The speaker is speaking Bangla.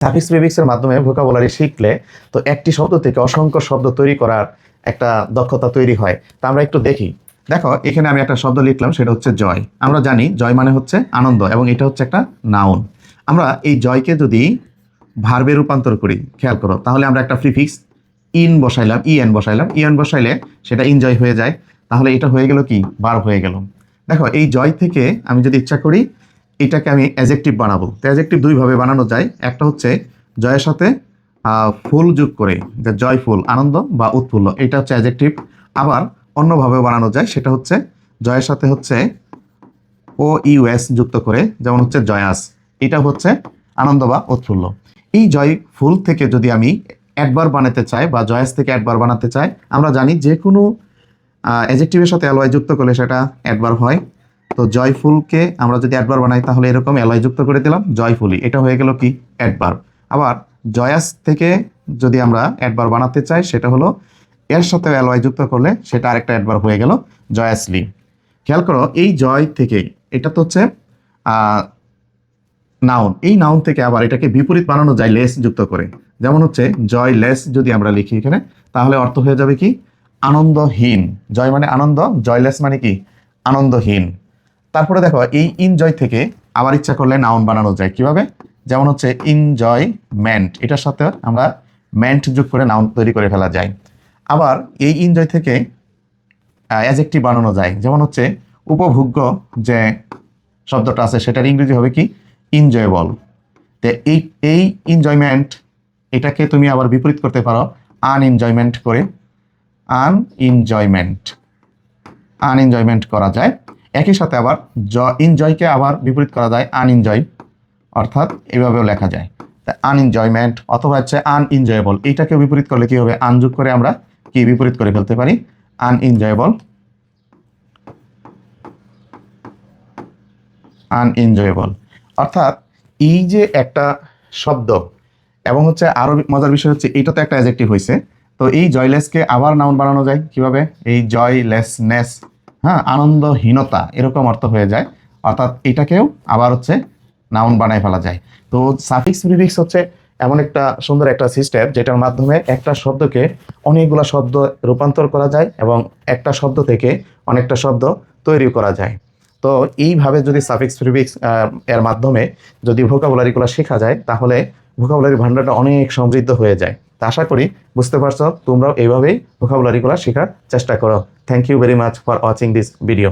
সাফিক্স প্রিফিক্সের মাধ্যমে ভোকাবুলারি শিখলে তো একটি শব্দ থেকে অসংখ্য শব্দ তৈরি করার একটা দক্ষতা তৈরি হয়। তা আমরা একটু দেখি। দেখো, এখানে আমি একটা শব্দ লিখলাম, সেটা হচ্ছে জয়। আমরা জানি জয় মানে হচ্ছে আনন্দ, এবং এটা হচ্ছে একটা নাউন। আমরা এই জয়কে যদি ভার্বে রূপান্তর করি, খেয়াল করো, তাহলে আমরা একটা প্রিফিক্স ইন বসাইলাম, ইএন বসাইলে সেটা ইনজয় হয়ে যায়। তাহলে এটা হয়ে গেল কি, ভার্ব হয়ে গেল। দেখো, এই জয় থেকে আমি যদি ইচ্ছা করি এটাকে আমি অ্যাডজেক্টিভ বানাবো, তো অ্যাডজেক্টিভ দুইভাবে বানানো যায়। একটা হচ্ছে জয়ের সাথে ফুল যোগ করে, যে জয়ফুল, আনন্দ বা উৎফুল্ল, এটা হচ্ছে অ্যাডজেক্টিভ। আবার অন্যভাবেও বানানো যায়, সেটা হচ্ছে জয়ের সাথে হচ্ছে ও ইউএস যুক্ত করে, যেমন হচ্ছে জয়াস, এটা হচ্ছে আনন্দ বা উৎফুল্ল। এই জয়ফুল থেকে যদি আমি অ্যাডভার্ব বানাতে চাই বা জয়াস থেকে অ্যাডভার্ব বানাতে চাই, আমরা জানি যে কোনো অ্যাডজেক্টিভের সাথে অ্যালয় যুক্ত করলে সেটা অ্যাডভার্ব হয়। তো জয়ফুলকে আমরা যদি অ্যাডভার্ব বানাই তাহলে এরকম অ্যালয় যুক্ত করে দিলাম জয়ফুলি, এটা হয়ে গেল কি, অ্যাডভার্ব। আবার জয়াস থেকে যদি আমরা অ্যাডভার্ব বানাতে চাই, সেটা হলো এর সাথে অ্যালয় যুক্ত করলে সেটা আরেকটা অ্যাডভার্ব হয়ে গেল জয়াসলি। খেয়াল করো, এই জয় থেকে, এটা তো হচ্ছে নাউন, এই নাউন থেকে আবার এটাকে বিপরীত বানানো যায় লেস যুক্ত করে। যেমন হচ্ছে জয় লেস যদি আমরা লিখি এখানে, তাহলে অর্থ হয়ে যাবে কি, আনন্দহীন। জয় মানে আনন্দ, জয়লেস মানে কি, আনন্দহীন। তারপরে দেখো, এই ইনজয় থেকে আবার ইচ্ছা করলে নাউন বানানো যায় কিভাবে, যেমন হচ্ছে ইনজয়মেন্ট, এটার সাথে আমরা মেন্ট যোগ করে নাউন তৈরি করে ফেলা যায়। আবার এই ইনজয় থেকে অ্যাডজেক্টিভ বানানো যায়, যেমন হচ্ছে উপভোগ্য যে শব্দটা আছে সেটার ইংরেজি হবে কি, ইনজয়েবল। তো এই এনজয়মেন্ট, এটাকে তুমি আবার বিপরীত করতে পারো আনএনজয়মেন্ট করে, আনএনজয়মেন্ট করা যায়। একই সাথে আবার এনজয়কে আবার বিপরীত করা যায় আনএনজয়, অর্থাৎ এভাবেও লেখা যায়। তা আনএনজয়মেন্ট অথবা হচ্ছে আনএনজয়েবল, এইটাকে বিপরীত করলে কি হবে, আনযোগ করে আমরা কি বিপরীত করে ফেলতে পারি, আনএনজয়েবল। অর্থাৎ এই যে একটা শব্দ, এবং হচ্ছে আরো মজার বিষয় হচ্ছে এটা তো একটা অ্যাডজেক্টিভ হয়েছে, তো এই জয়লেসকে আবার নাউন বানানো যায় কিভাবে, এই জয়লেসনেস, হ্যাঁ, আনন্দহীনতা, এরকম অর্থ হয়ে যায়। অর্থাৎ এটাকেও আবার হচ্ছে নাউন বানায় ফেলা যায়। তো সাফিক্স প্রিফিক্স হচ্ছে এমন একটা সুন্দর একটা সিস্টেম, যেটার মাধ্যমে একটা শব্দকে অনেকগুলা শব্দ রূপান্তর করা যায়, এবং একটা শব্দ থেকে অনেকটা শব্দ তৈরি করা যায়। তো এইভাবে যদি সাফিক্স প্রিফিক্স এর মাধ্যমে যদি ভোকাবুলারিগুলো শেখা যায়, তাহলে ভোকাবুলারি ভান্ডারটা অনেক সমৃদ্ধ হয়ে যায়। তা আশা করি বুঝতে পারছো, তোমরাও এইভাবেই ভোকাবুলারিগুলো শেখার চেষ্টা করো। Thank you very much for watching this video.